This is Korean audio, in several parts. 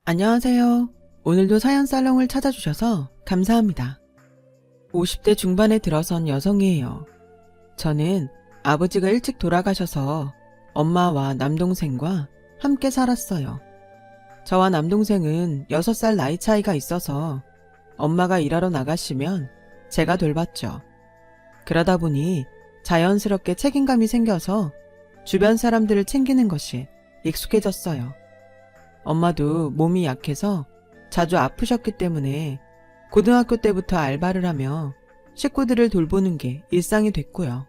안녕하세요. 오늘도 사연 살롱을 찾아주셔서 감사합니다. 50대 중반에 들어선 여성이에요. 저는 아버지가 일찍 돌아가셔서 엄마와 남동생과 함께 살았어요. 저와 남동생은 6살 나이 차이가 있어서 엄마가 일하러 나가시면 제가 돌봤죠. 그러다 보니 자연스럽게 책임감이 생겨서 주변 사람들을 챙기는 것이 익숙해졌어요. 엄마도 몸이 약해서 자주 아프셨기 때문에 고등학교 때부터 알바를 하며 식구들을 돌보는 게 일상이 됐고요.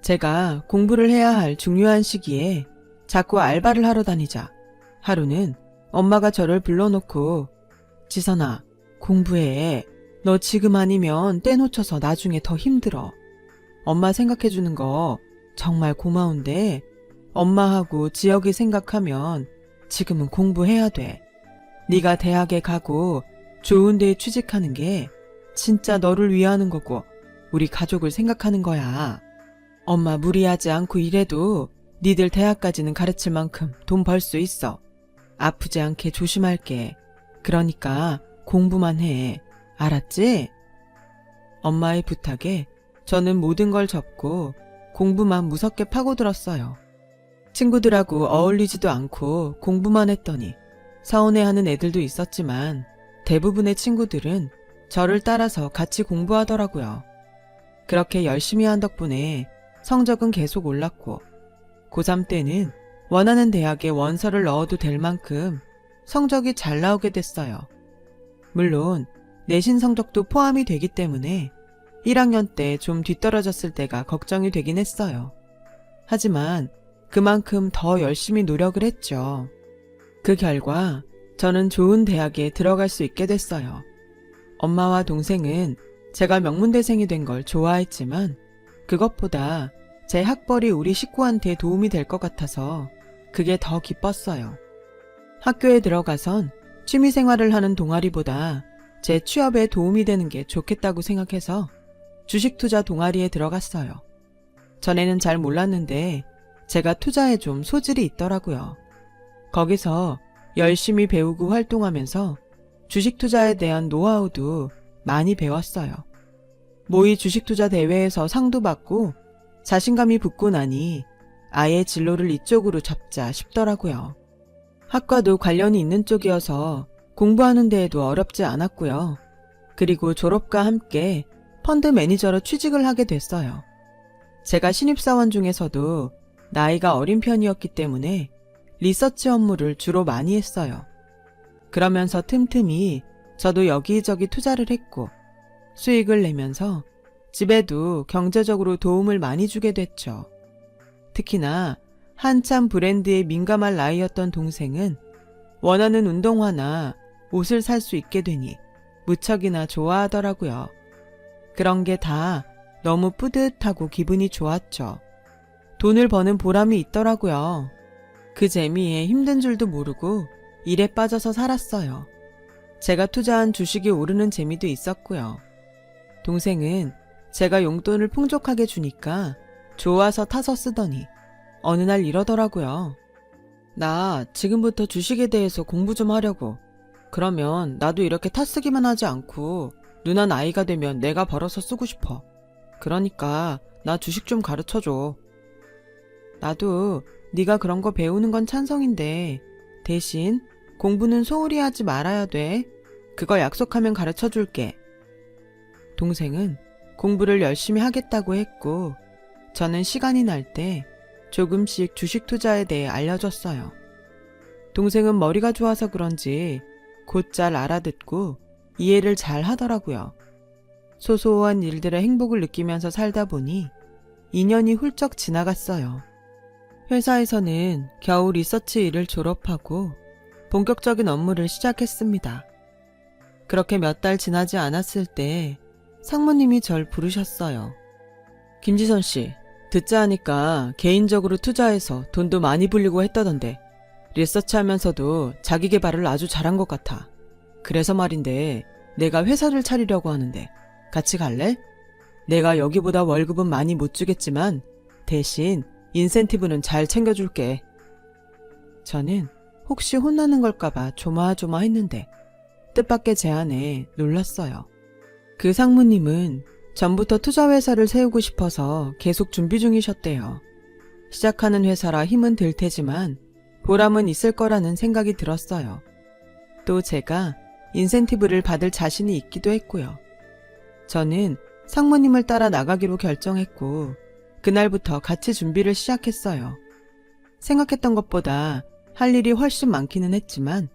제가 공부를 해야 할 중요한 시기에 자꾸 알바를 하러 다니자 하루는 엄마가 저를 불러놓고 지선아, 공부해. 너 지금 아니면 때 놓쳐서 나중에 더 힘들어. 엄마 생각해주는 거 정말 고마운데 엄마하고 지혁이 생각하면 지금은 공부해야 돼. 네가 대학에 가고 좋은 데에 취직하는 게 진짜 너를 위하는 거고 우리 가족을 생각하는 거야. 엄마 무리하지 않고 일해도 니들 대학까지는 가르칠 만큼 돈 벌 수 있어. 아프지 않게 조심할게. 그러니까 공부만 해. 알았지? 엄마의 부탁에 저는 모든 걸 접고 공부만 무섭게 파고들었어요. 친구들하고 어울리지도 않고 공부만 했더니 서운해하는 애들도 있었지만 대부분의 친구들은 저를 따라서 같이 공부하더라고요. 그렇게 열심히 한 덕분에 성적은 계속 올랐고 고3 때는 원하는 대학에 원서를 넣어도 될 만큼 성적이 잘 나오게 됐어요. 물론 내신 성적도 포함이 되기 때문에 1학년 때 좀 뒤떨어졌을 때가 걱정이 되긴 했어요. 하지만 그만큼 더 열심히 노력을 했죠. 그 결과 저는 좋은 대학에 들어갈 수 있게 됐어요. 엄마와 동생은 제가 명문대생이 된 걸 좋아했지만 그것보다 제 학벌이 우리 식구한테 도움이 될 것 같아서 그게 더 기뻤어요. 학교에 들어가선 취미생활을 하는 동아리보다 제 취업에 도움이 되는 게 좋겠다고 생각해서 주식투자 동아리에 들어갔어요. 전에는 잘 몰랐는데 제가 투자에 좀 소질이 있더라고요. 거기서 열심히 배우고 활동하면서 주식 투자에 대한 노하우도 많이 배웠어요. 모의 주식 투자 대회에서 상도 받고 자신감이 붙고 나니 아예 진로를 이쪽으로 잡자 싶더라고요. 학과도 관련이 있는 쪽이어서 공부하는 데에도 어렵지 않았고요. 그리고 졸업과 함께 펀드 매니저로 취직을 하게 됐어요. 제가 신입사원 중에서도 나이가 어린 편이었기 때문에 리서치 업무를 주로 많이 했어요. 그러면서 틈틈이 저도 여기저기 투자를 했고 수익을 내면서 집에도 경제적으로 도움을 많이 주게 됐죠. 특히나 한참 브랜드에 민감할 나이였던 동생은 원하는 운동화나 옷을 살 수 있게 되니 무척이나 좋아하더라고요. 그런 게 다 너무 뿌듯하고 기분이 좋았죠. 돈을 버는 보람이 있더라고요. 그 재미에 힘든 줄도 모르고 일에 빠져서 살았어요. 제가 투자한 주식이 오르는 재미도 있었고요. 동생은 제가 용돈을 풍족하게 주니까 좋아서 타서 쓰더니 어느 날 이러더라고요. 나 지금부터 주식에 대해서 공부 좀 하려고. 그러면 나도 이렇게 타쓰기만 하지 않고 누나 나이가 되면 내가 벌어서 쓰고 싶어. 그러니까 나 주식 좀 가르쳐줘. 나도 네가 그런 거 배우는 건 찬성인데 대신 공부는 소홀히 하지 말아야 돼. 그거 약속하면 가르쳐줄게. 동생은 공부를 열심히 하겠다고 했고 저는 시간이 날 때 조금씩 주식 투자에 대해 알려줬어요. 동생은 머리가 좋아서 그런지 곧잘 알아듣고 이해를 잘 하더라고요. 소소한 일들의 행복을 느끼면서 살다 보니 2년이 훌쩍 지나갔어요. 회사에서는 겨우 리서치 일을 졸업하고 본격적인 업무를 시작했습니다. 그렇게 몇 달 지나지 않았을 때 상무님이 절 부르셨어요. 김지선 씨, 듣자 하니까 개인적으로 투자해서 돈도 많이 불리고 했다던데 리서치 하면서도 자기 개발을 아주 잘한 것 같아. 그래서 말인데 내가 회사를 차리려고 하는데 같이 갈래? 내가 여기보다 월급은 많이 못 주겠지만 대신 인센티브는 잘 챙겨줄게. 저는 혹시 혼나는 걸까봐 조마조마했는데 뜻밖의 제안에 놀랐어요. 그 상무님은 전부터 투자회사를 세우고 싶어서 계속 준비 중이셨대요. 시작하는 회사라 힘은 들 테지만 보람은 있을 거라는 생각이 들었어요. 또 제가 인센티브를 받을 자신이 있기도 했고요. 저는 상무님을 따라 나가기로 결정했고 그날부터 같이 준비를 시작했어요. 생각했던 것보다 할 일이 훨씬 많기는 했지만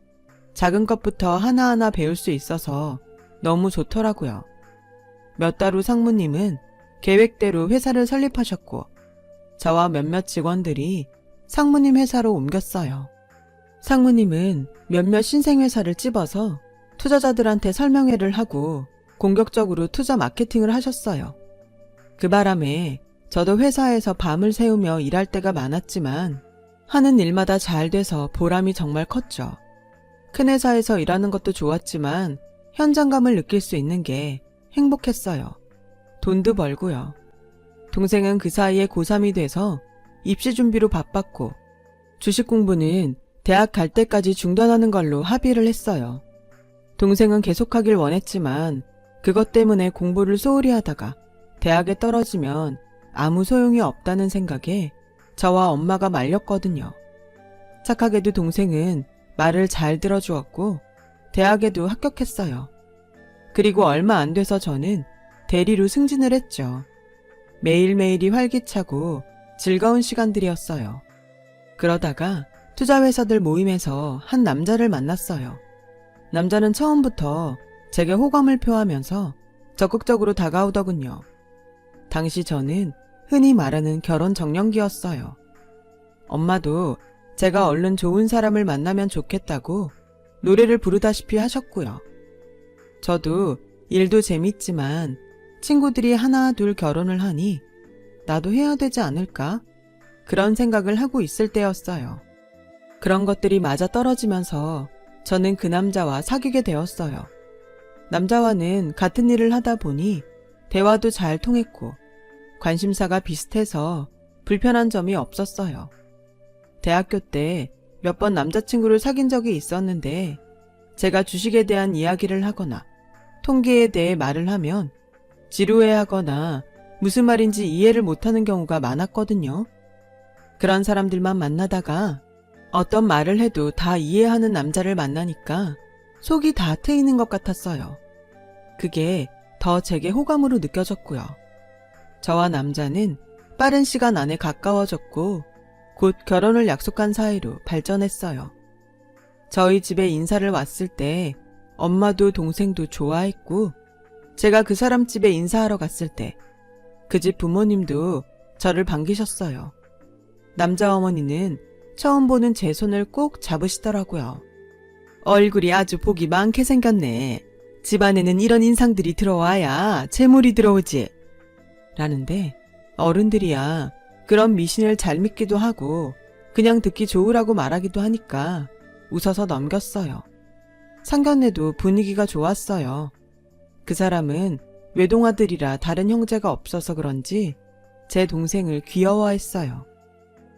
작은 것부터 하나하나 배울 수 있어서 너무 좋더라고요. 몇 달 후 상무님은 계획대로 회사를 설립하셨고 저와 몇몇 직원들이 상무님 회사로 옮겼어요. 상무님은 몇몇 신생회사를 찝어서 투자자들한테 설명회를 하고 공격적으로 투자 마케팅을 하셨어요. 그 바람에 저도 회사에서 밤을 새우며 일할 때가 많았지만 하는 일마다 잘 돼서 보람이 정말 컸죠. 큰 회사에서 일하는 것도 좋았지만 현장감을 느낄 수 있는 게 행복했어요. 돈도 벌고요. 동생은 그 사이에 고3이 돼서 입시 준비로 바빴고 주식 공부는 대학 갈 때까지 중단하는 걸로 합의를 했어요. 동생은 계속하길 원했지만 그것 때문에 공부를 소홀히 하다가 대학에 떨어지면 아무 소용이 없다는 생각에 저와 엄마가 말렸거든요. 착하게도 동생은 말을 잘 들어주었고 대학에도 합격했어요. 그리고 얼마 안 돼서 저는 대리로 승진을 했죠. 매일매일이 활기차고 즐거운 시간들이었어요. 그러다가 투자회사들 모임에서 한 남자를 만났어요. 남자는 처음부터 제게 호감을 표하면서 적극적으로 다가오더군요. 당시 저는 흔히 말하는 결혼 정년기였어요. 엄마도 제가 얼른 좋은 사람을 만나면 좋겠다고 노래를 부르다시피 하셨고요. 저도 일도 재밌지만 친구들이 하나 둘 결혼을 하니 나도 해야 되지 않을까? 그런 생각을 하고 있을 때였어요. 그런 것들이 맞아 떨어지면서 저는 그 남자와 사귀게 되었어요. 남자와는 같은 일을 하다 보니 대화도 잘 통했고 관심사가 비슷해서 불편한 점이 없었어요. 대학교 때 몇 번 남자친구를 사귄 적이 있었는데 제가 주식에 대한 이야기를 하거나 통계에 대해 말을 하면 지루해하거나 무슨 말인지 이해를 못하는 경우가 많았거든요. 그런 사람들만 만나다가 어떤 말을 해도 다 이해하는 남자를 만나니까 속이 다 트이는 것 같았어요. 그게 더 제게 호감으로 느껴졌고요. 저와 남자는 빠른 시간 안에 가까워졌고 곧 결혼을 약속한 사이로 발전했어요. 저희 집에 인사를 왔을 때 엄마도 동생도 좋아했고 제가 그 사람 집에 인사하러 갔을 때 그 집 부모님도 저를 반기셨어요. 남자 어머니는 처음 보는 제 손을 꼭 잡으시더라고요. 얼굴이 아주 복이 많게 생겼네. 집안에는 이런 인상들이 들어와야 재물이 들어오지. 라는데 어른들이야 그런 미신을 잘 믿기도 하고 그냥 듣기 좋으라고 말하기도 하니까 웃어서 넘겼어요. 상견례도 분위기가 좋았어요. 그 사람은 외동아들이라 다른 형제가 없어서 그런지 제 동생을 귀여워했어요.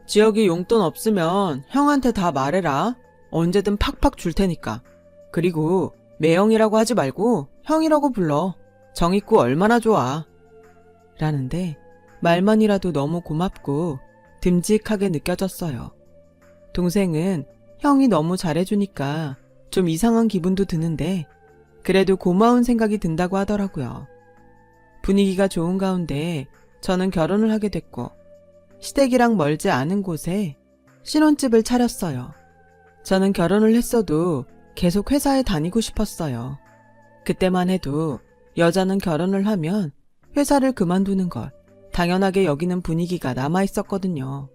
지역이 용돈 없으면 형한테 다 말해라. 언제든 팍팍 줄 테니까. 그리고 매형이라고 하지 말고 형이라고 불러. 정 있고 얼마나 좋아. 라는데 말만이라도 너무 고맙고 듬직하게 느껴졌어요. 동생은 형이 너무 잘해주니까 좀 이상한 기분도 드는데 그래도 고마운 생각이 든다고 하더라고요. 분위기가 좋은 가운데 저는 결혼을 하게 됐고 시댁이랑 멀지 않은 곳에 신혼집을 차렸어요. 저는 결혼을 했어도 계속 회사에 다니고 싶었어요. 그때만 해도 여자는 결혼을 하면 회사를 그만두는 걸 당연하게 여기는 분위기가 남아있었거든요.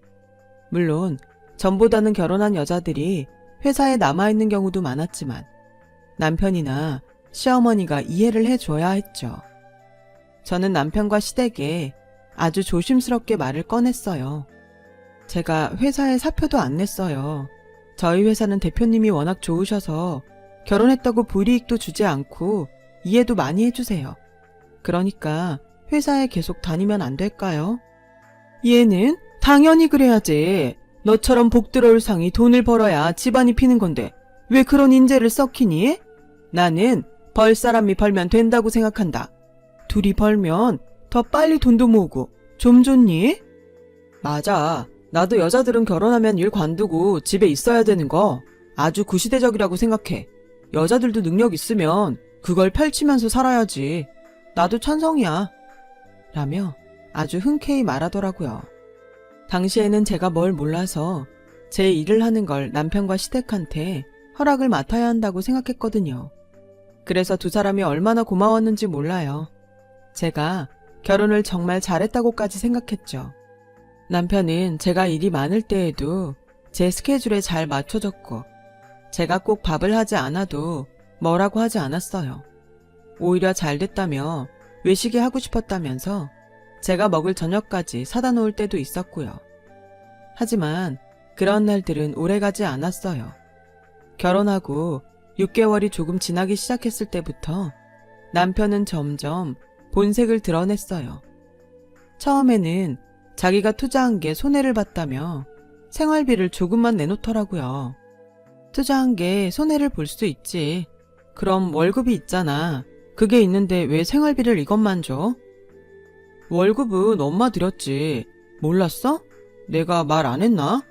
물론 전보다는 결혼한 여자들이 회사에 남아있는 경우도 많았지만 남편이나 시어머니가 이해를 해줘야 했죠. 저는 남편과 시댁에 아주 조심스럽게 말을 꺼냈어요. 제가 회사에 사표도 안 냈어요. 저희 회사는 대표님이 워낙 좋으셔서 결혼했다고 불이익도 주지 않고 이해도 많이 해주세요. 그러니까 회사에 계속 다니면 안 될까요? 얘는 당연히 그래야지. 너처럼 복 들어올 상이 돈을 벌어야 집안이 피는 건데 왜 그런 인재를 썩히니? 나는 벌 사람이 벌면 된다고 생각한다. 둘이 벌면 더 빨리 돈도 모으고 좀 좋니? 맞아. 나도 여자들은 결혼하면 일 관두고 집에 있어야 되는 거 아주 구시대적이라고 생각해. 여자들도 능력 있으면 그걸 펼치면서 살아야지. 나도 찬성이야. 라며 아주 흔쾌히 말하더라고요. 당시에는 제가 뭘 몰라서 제 일을 하는 걸 남편과 시댁한테 허락을 맡아야 한다고 생각했거든요. 그래서 두 사람이 얼마나 고마웠는지 몰라요. 제가 결혼을 정말 잘했다고까지 생각했죠. 남편은 제가 일이 많을 때에도 제 스케줄에 잘 맞춰줬고 제가 꼭 밥을 하지 않아도 뭐라고 하지 않았어요. 오히려 잘 됐다며 외식이 하고 싶었다면서 제가 먹을 저녁까지 사다 놓을 때도 있었고요. 하지만 그런 날들은 오래가지 않았어요. 결혼하고 6개월이 조금 지나기 시작했을 때부터 남편은 점점 본색을 드러냈어요. 처음에는 자기가 투자한 게 손해를 봤다며 생활비를 조금만 내놓더라고요. 투자한 게 손해를 볼 수 있지. 그럼 월급이 있잖아. 그게 있는데 왜 생활비를 이것만 줘? 월급은 엄마 드렸지. 몰랐어? 내가 말 안 했나?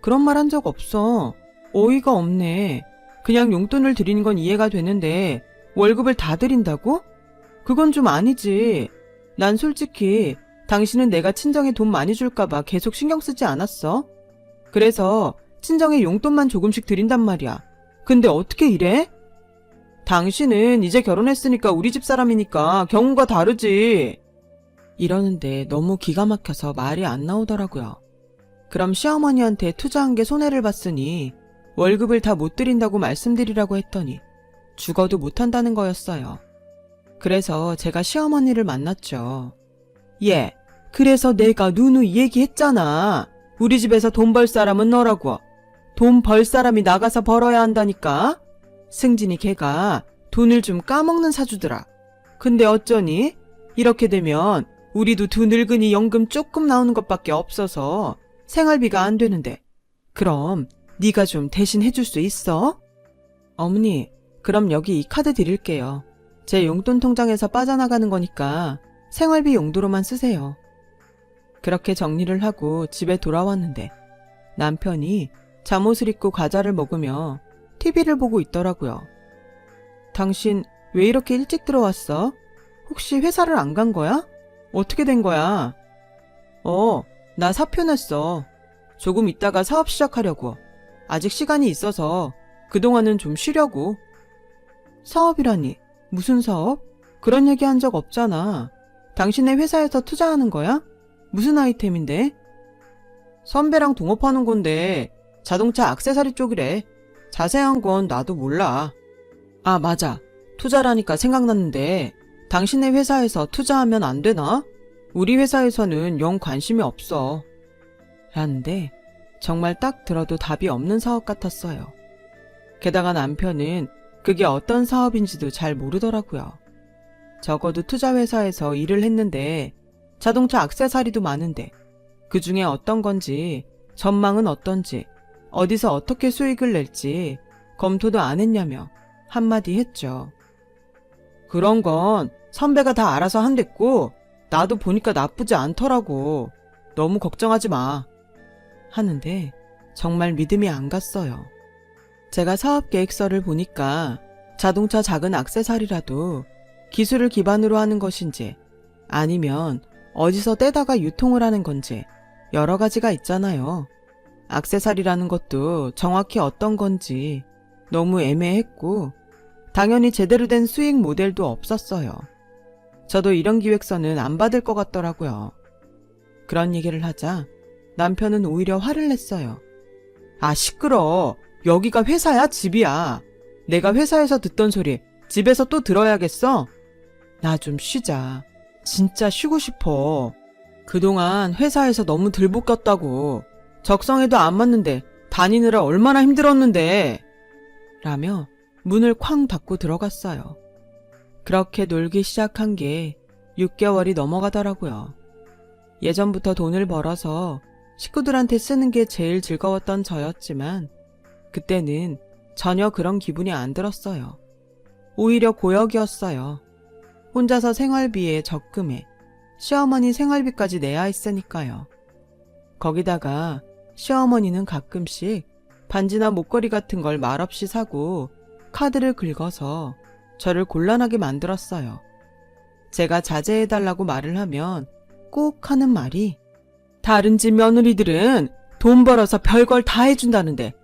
그런 말 한 적 없어. 어이가 없네. 그냥 용돈을 드리는 건 이해가 되는데 월급을 다 드린다고? 그건 좀 아니지. 난 솔직히 당신은 내가 친정에 돈 많이 줄까봐 계속 신경 쓰지 않았어. 그래서 친정에 용돈만 조금씩 드린단 말이야. 근데 어떻게 이래? 당신은 이제 결혼했으니까 우리 집 사람이니까 경우가 다르지. 이러는데 너무 기가 막혀서 말이 안 나오더라고요. 그럼 시어머니한테 투자한 게 손해를 봤으니 월급을 다 못 드린다고 말씀드리라고 했더니 죽어도 못한다는 거였어요. 그래서 제가 시어머니를 만났죠. 예, 그래서 내가 누누이 얘기했잖아. 우리 집에서 돈 벌 사람은 너라고. 돈 벌 사람이 나가서 벌어야 한다니까. 승진이 걔가 돈을 좀 까먹는 사주더라. 근데 어쩌니? 이렇게 되면 우리도 두 늙은이 연금 조금 나오는 것밖에 없어서 생활비가 안 되는데 그럼 네가 좀 대신 해줄 수 있어? 어머니, 그럼 여기 이 카드 드릴게요. 제 용돈 통장에서 빠져나가는 거니까 생활비 용도로만 쓰세요. 그렇게 정리를 하고 집에 돌아왔는데 남편이 잠옷을 입고 과자를 먹으며 TV를 보고 있더라고요. 당신 왜 이렇게 일찍 들어왔어? 혹시 회사를 안 간 거야? 어떻게 된 거야? 나 사표 냈어. 조금 있다가 사업 시작하려고. 아직 시간이 있어서 그동안은 좀 쉬려고. 사업이라니? 무슨 사업? 그런 얘기 한 적 없잖아. 당신의 회사에서 투자하는 거야? 무슨 아이템인데? 선배랑 동업하는 건데 자동차 액세서리 쪽이래. 자세한 건 나도 몰라. 아, 맞아. 투자라니까 생각났는데 당신의 회사에서 투자하면 안 되나? 우리 회사에서는 영 관심이 없어. 라는데 정말 딱 들어도 답이 없는 사업 같았어요. 게다가 남편은 그게 어떤 사업인지도 잘 모르더라고요. 적어도 투자회사에서 일을 했는데 자동차 액세서리도 많은데 그 중에 어떤 건지 전망은 어떤지 어디서 어떻게 수익을 낼지 검토도 안 했냐며 한마디 했죠. 그런 건 선배가 다 알아서 한댔고 나도 보니까 나쁘지 않더라고. 너무 걱정하지 마. 하는데 정말 믿음이 안 갔어요. 제가 사업계획서를 보니까 자동차 작은 액세서리라도 기술을 기반으로 하는 것인지 아니면 어디서 떼다가 유통을 하는 건지 여러 가지가 있잖아요. 액세서리라는 것도 정확히 어떤 건지 너무 애매했고 당연히 제대로 된 수익 모델도 없었어요. 저도 이런 기획서는 안 받을 것 같더라고요. 그런 얘기를 하자 남편은 오히려 화를 냈어요. 아, 시끄러. 여기가 회사야, 집이야. 내가 회사에서 듣던 소리 집에서 또 들어야겠어? 나 좀 쉬자. 진짜 쉬고 싶어. 그동안 회사에서 너무 들볶였다고. 적성에도 안 맞는데 다니느라 얼마나 힘들었는데. 라며 문을 쾅 닫고 들어갔어요. 그렇게 놀기 시작한 게 6개월이 넘어가더라고요. 예전부터 돈을 벌어서 식구들한테 쓰는 게 제일 즐거웠던 저였지만 그때는 전혀 그런 기분이 안 들었어요. 오히려 고역이었어요. 혼자서 생활비에 적금에 시어머니 생활비까지 내야 했으니까요. 거기다가 시어머니는 가끔씩 반지나 목걸이 같은 걸 말없이 사고 카드를 긁어서 저를 곤란하게 만들었어요. 제가 자제해달라고 말을 하면 꼭 하는 말이 다른 집 며느리들은 돈 벌어서 별걸 다 해준다는데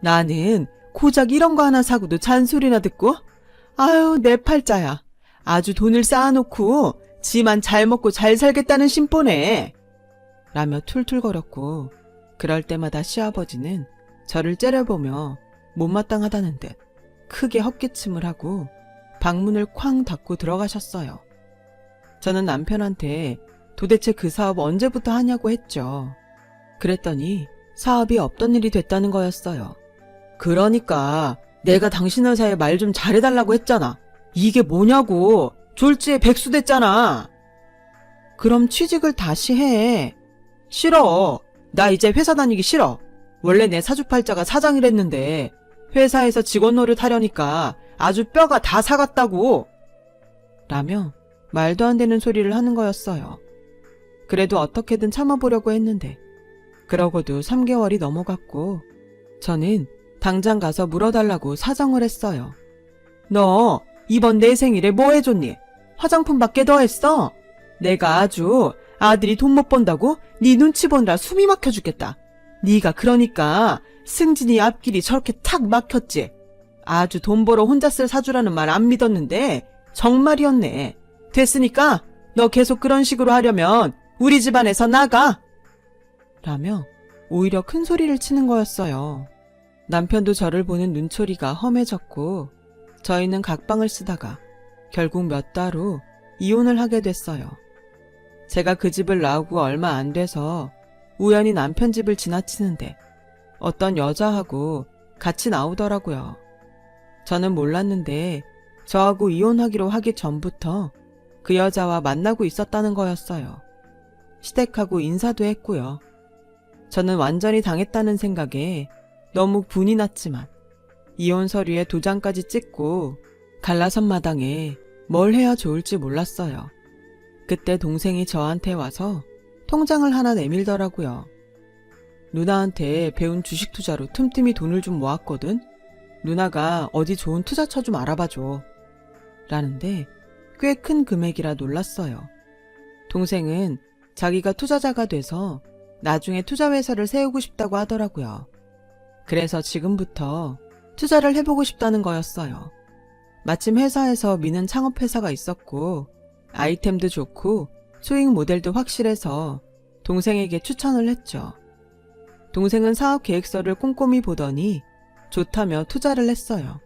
나는 고작 이런 거 하나 사고도 잔소리나 듣고 아유 내 팔자야. 아주 돈을 쌓아놓고 지만 잘 먹고 잘 살겠다는 심보네. 라며 툴툴거렸고 그럴 때마다 시아버지는 저를 째려보며 못마땅하다는 듯 크게 헛기침을 하고 방문을 쾅 닫고 들어가셨어요. 저는 남편한테 도대체 그 사업 언제부터 하냐고 했죠. 그랬더니 사업이 없던 일이 됐다는 거였어요. 그러니까 내가 당신 회사에 말 좀 잘해달라고 했잖아. 이게 뭐냐고. 졸지에 백수 됐잖아. 그럼 취직을 다시 해. 싫어. 나 이제 회사 다니기 싫어. 원래 내 사주팔자가 사장이랬는데 회사에서 직원 노릇하려니까 아주 뼈가 다 사갔다고. 라며 말도 안 되는 소리를 하는 거였어요. 그래도 어떻게든 참아보려고 했는데 그러고도 3개월이 넘어갔고 저는 당장 가서 물어달라고 사정을 했어요. 너 이번 내 생일에 뭐 해줬니? 화장품밖에 더 했어? 내가 아주 아들이 돈 못 번다고 네 눈치 보느라 숨이 막혀 죽겠다. 네가 그러니까 승진이 앞길이 저렇게 탁 막혔지. 아주 돈 벌어 혼자 쓸 사주라는 말 안 믿었는데 정말이었네. 됐으니까 너 계속 그런 식으로 하려면 우리 집안에서 나가. 라며 오히려 큰 소리를 치는 거였어요. 남편도 저를 보는 눈초리가 험해졌고 저희는 각방을 쓰다가 결국 몇 달 후 이혼을 하게 됐어요. 제가 그 집을 나오고 얼마 안 돼서 우연히 남편 집을 지나치는데 어떤 여자하고 같이 나오더라고요. 저는 몰랐는데 저하고 이혼하기로 하기 전부터 그 여자와 만나고 있었다는 거였어요. 시댁하고 인사도 했고요. 저는 완전히 당했다는 생각에 너무 분이 났지만 이혼 서류에 도장까지 찍고 갈라선 마당에 뭘 해야 좋을지 몰랐어요. 그때 동생이 저한테 와서 통장을 하나 내밀더라고요. 누나한테 배운 주식 투자로 틈틈이 돈을 좀 모았거든. 누나가 어디 좋은 투자처 좀 알아봐줘. 라는데 꽤 큰 금액이라 놀랐어요. 동생은 자기가 투자자가 돼서 나중에 투자회사를 세우고 싶다고 하더라고요. 그래서 지금부터 투자를 해보고 싶다는 거였어요. 마침 회사에서 미는 창업회사가 있었고 아이템도 좋고 수익 모델도 확실해서 동생에게 추천을 했죠. 동생은 사업 계획서를 꼼꼼히 보더니 좋다며 투자를 했어요.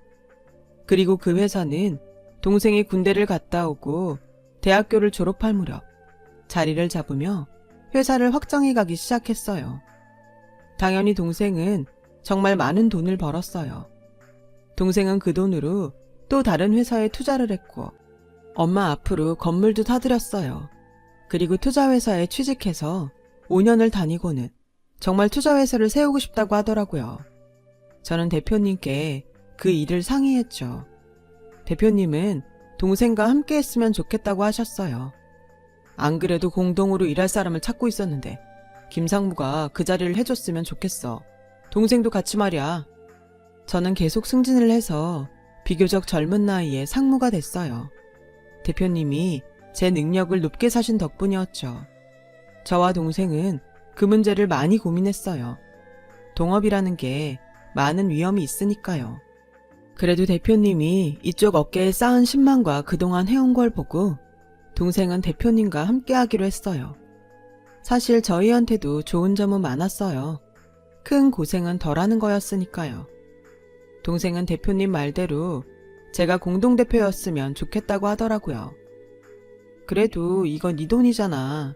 그리고 그 회사는 동생이 군대를 갔다 오고 대학교를 졸업할 무렵 자리를 잡으며 회사를 확장해 가기 시작했어요. 당연히 동생은 정말 많은 돈을 벌었어요. 동생은 그 돈으로 또 다른 회사에 투자를 했고 엄마 앞으로 건물도 사들였어요. 그리고 투자회사에 취직해서 5년을 다니고는 정말 투자회사를 세우고 싶다고 하더라고요. 저는 대표님께 그 일을 상의했죠. 대표님은 동생과 함께 했으면 좋겠다고 하셨어요. 안 그래도 공동으로 일할 사람을 찾고 있었는데 김상무가 그 자리를 해줬으면 좋겠어. 동생도 같이 말이야. 저는 계속 승진을 해서 비교적 젊은 나이에 상무가 됐어요. 대표님이 제 능력을 높게 사신 덕분이었죠. 저와 동생은 그 문제를 많이 고민했어요. 동업이라는 게 많은 위험이 있으니까요. 그래도 대표님이 이쪽 어깨에 쌓은 10만과 그동안 해온 걸 보고 동생은 대표님과 함께 하기로 했어요. 사실 저희한테도 좋은 점은 많았어요. 큰 고생은 덜하는 거였으니까요. 동생은 대표님 말대로 제가 공동대표였으면 좋겠다고 하더라고요. 그래도 이건 네 돈이잖아.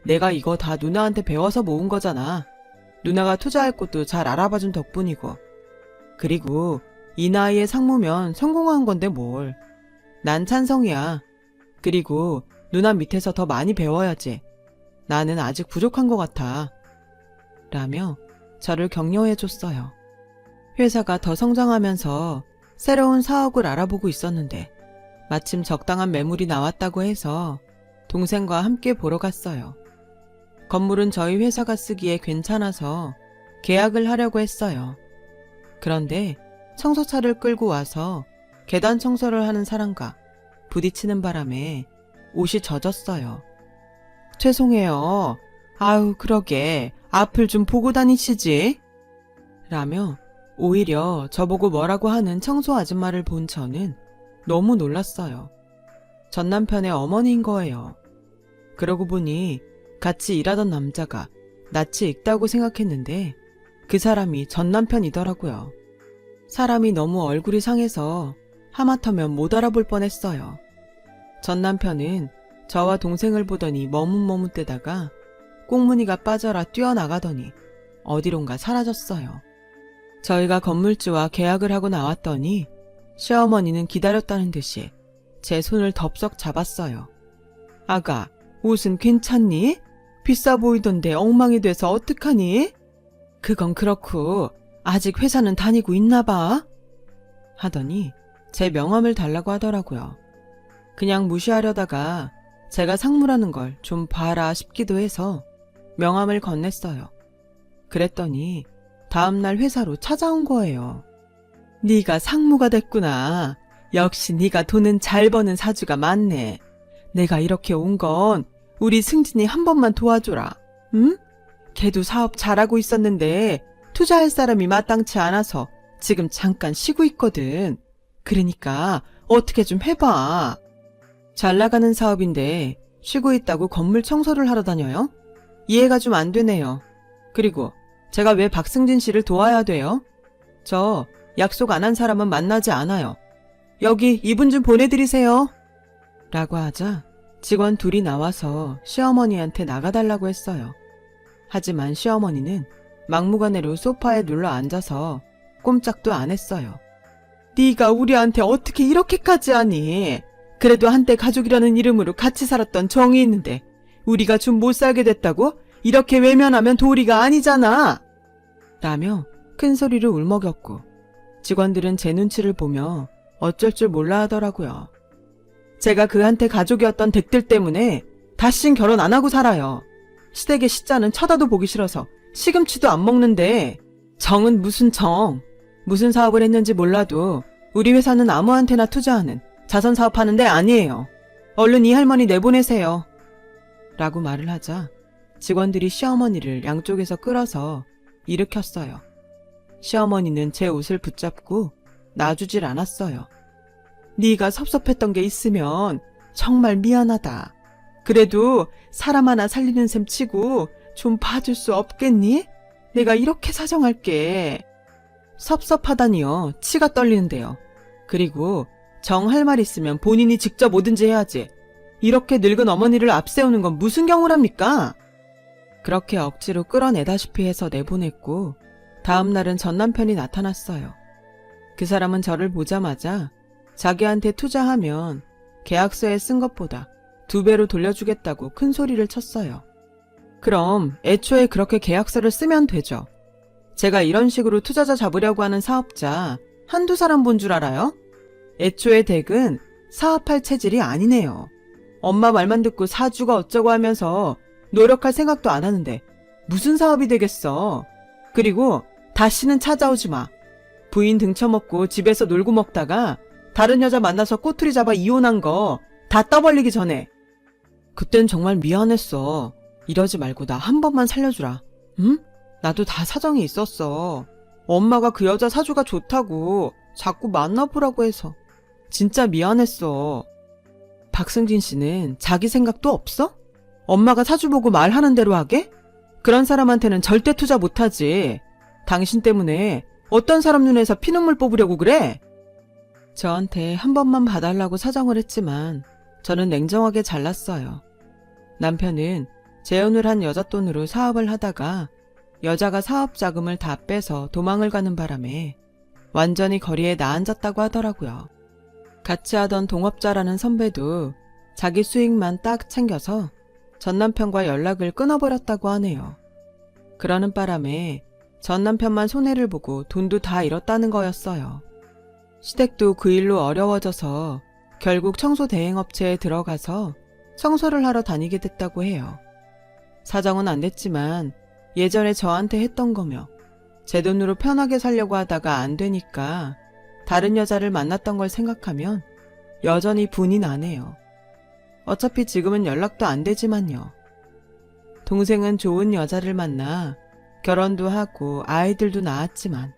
내가 이거 다 누나한테 배워서 모은 거잖아. 누나가 투자할 곳도 잘 알아봐준 덕분이고. 그리고 이 나이에 상무면 성공한 건데 뭘. 난 찬성이야. 그리고 누나 밑에서 더 많이 배워야지. 나는 아직 부족한 것 같아. 라며 저를 격려해 줬어요. 회사가 더 성장하면서 새로운 사옥을 알아보고 있었는데 마침 적당한 매물이 나왔다고 해서 동생과 함께 보러 갔어요. 건물은 저희 회사가 쓰기에 괜찮아서 계약을 하려고 했어요. 그런데 청소차를 끌고 와서 계단 청소를 하는 사람과 부딪히는 바람에 옷이 젖었어요. 죄송해요. 아유, 그러게. 앞을 좀 보고 다니시지. 라며 오히려 저보고 뭐라고 하는 청소 아줌마를 본 저는 너무 놀랐어요. 전 남편의 어머니인 거예요. 그러고 보니 같이 일하던 남자가 낯이 익다고 생각했는데 그 사람이 전 남편이더라고요. 사람이 너무 얼굴이 상해서 하마터면 못 알아볼 뻔했어요. 전 남편은 저와 동생을 보더니 머뭇머뭇대다가 꽁무니가 빠져라 뛰어나가더니 어디론가 사라졌어요. 저희가 건물주와 계약을 하고 나왔더니 시어머니는 기다렸다는 듯이 제 손을 덥석 잡았어요. 아가, 옷은 괜찮니? 비싸 보이던데 엉망이 돼서 어떡하니? 그건 그렇고 아직 회사는 다니고 있나 봐? 하더니 제 명함을 달라고 하더라고요. 그냥 무시하려다가 제가 상무라는 걸 좀 봐라 싶기도 해서 명함을 건넸어요. 그랬더니 다음날 회사로 찾아온 거예요. 네가 상무가 됐구나. 역시 네가 돈은 잘 버는 사주가 많네. 내가 이렇게 온 건 우리 승진이 한 번만 도와줘라. 응? 걔도 사업 잘하고 있었는데 투자할 사람이 마땅치 않아서 지금 잠깐 쉬고 있거든. 그러니까 어떻게 좀 해봐. 잘 나가는 사업인데 쉬고 있다고 건물 청소를 하러 다녀요? 이해가 좀 안 되네요. 그리고 제가 왜 박승진 씨를 도와야 돼요? 저 약속 안 한 사람은 만나지 않아요. 여기 이분 좀 보내드리세요. 라고 하자 직원 둘이 나와서 시어머니한테 나가달라고 했어요. 하지만 시어머니는 막무가내로 소파에 눌러 앉아서 꼼짝도 안 했어요. 네가 우리한테 어떻게 이렇게까지 하니? 그래도 한때 가족이라는 이름으로 같이 살았던 정이 있는데 우리가 좀 못 살게 됐다고? 이렇게 외면하면 도리가 아니잖아. 라며 큰 소리로 울먹였고 직원들은 제 눈치를 보며 어쩔 줄 몰라 하더라고요. 제가 그한테 가족이었던 댁들 때문에 다신 결혼 안 하고 살아요. 시댁의 시자는 쳐다도 보기 싫어서 시금치도 안 먹는데 정은 무슨 정. 무슨 사업을 했는지 몰라도 우리 회사는 아무한테나 투자하는 자선 사업하는 데 아니에요. 얼른 이 할머니 내보내세요. 라고 말을 하자 직원들이 시어머니를 양쪽에서 끌어서 일으켰어요. 시어머니는 제 옷을 붙잡고 놔주질 않았어요. 네가 섭섭했던 게 있으면 정말 미안하다. 그래도 사람 하나 살리는 셈 치고 좀 봐줄 수 없겠니? 내가 이렇게 사정할게. 섭섭하다니요. 치가 떨리는데요. 그리고 정 할 말 있으면 본인이 직접 뭐든지 해야지. 이렇게 늙은 어머니를 앞세우는 건 무슨 경우랍니까? 그렇게 억지로 끌어내다시피 해서 내보냈고 다음 날은 전 남편이 나타났어요. 그 사람은 저를 보자마자 자기한테 투자하면 계약서에 쓴 것보다 2배로 돌려주겠다고 큰 소리를 쳤어요. 그럼 애초에 그렇게 계약서를 쓰면 되죠. 제가 이런 식으로 투자자 잡으려고 하는 사업자 한두 사람 본 줄 알아요? 애초에 댁은 사업할 체질이 아니네요. 엄마 말만 듣고 사주가 어쩌고 하면서 노력할 생각도 안 하는데 무슨 사업이 되겠어. 그리고 다시는 찾아오지 마. 부인 등쳐먹고 집에서 놀고 먹다가 다른 여자 만나서 꼬투리 잡아 이혼한 거 다 떠벌리기 전에. 그땐 정말 미안했어. 이러지 말고 나 한 번만 살려주라. 응? 나도 다 사정이 있었어. 엄마가 그 여자 사주가 좋다고 자꾸 만나보라고 해서 진짜 미안했어. 박승진 씨는 자기 생각도 없어? 엄마가 사주 보고 말하는 대로 하게? 그런 사람한테는 절대 투자 못하지. 당신 때문에 어떤 사람 눈에서 피눈물 뽑으려고 그래? 저한테 한 번만 봐달라고 사정을 했지만 저는 냉정하게 잘랐어요. 남편은 재혼을 한 여자 돈으로 사업을 하다가 여자가 사업 자금을 다 빼서 도망을 가는 바람에 완전히 거리에 나앉았다고 하더라고요. 같이 하던 동업자라는 선배도 자기 수익만 딱 챙겨서 전 남편과 연락을 끊어버렸다고 하네요. 그러는 바람에 전 남편만 손해를 보고 돈도 다 잃었다는 거였어요. 시댁도 그 일로 어려워져서 결국 청소 대행업체에 들어가서 청소를 하러 다니게 됐다고 해요. 사정은 안 됐지만 예전에 저한테 했던 거며 제 돈으로 편하게 살려고 하다가 안 되니까 다른 여자를 만났던 걸 생각하면 여전히 분이 나네요. 어차피 지금은 연락도 안 되지만요. 동생은 좋은 여자를 만나 결혼도 하고 아이들도 낳았지만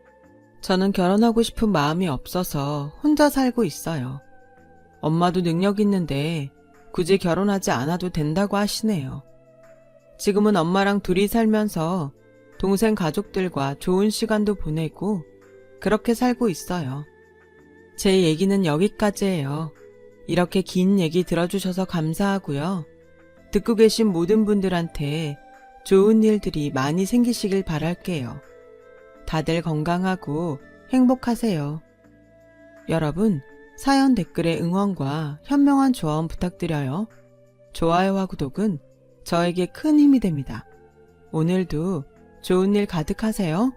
저는 결혼하고 싶은 마음이 없어서 혼자 살고 있어요. 엄마도 능력 있는데 굳이 결혼하지 않아도 된다고 하시네요. 지금은 엄마랑 둘이 살면서 동생 가족들과 좋은 시간도 보내고 그렇게 살고 있어요. 제 얘기는 여기까지예요. 이렇게 긴 얘기 들어주셔서 감사하고요. 듣고 계신 모든 분들한테 좋은 일들이 많이 생기시길 바랄게요. 다들 건강하고 행복하세요. 여러분, 사연 댓글에 응원과 현명한 조언 부탁드려요. 좋아요와 구독은 저에게 큰 힘이 됩니다. 오늘도 좋은 일 가득하세요.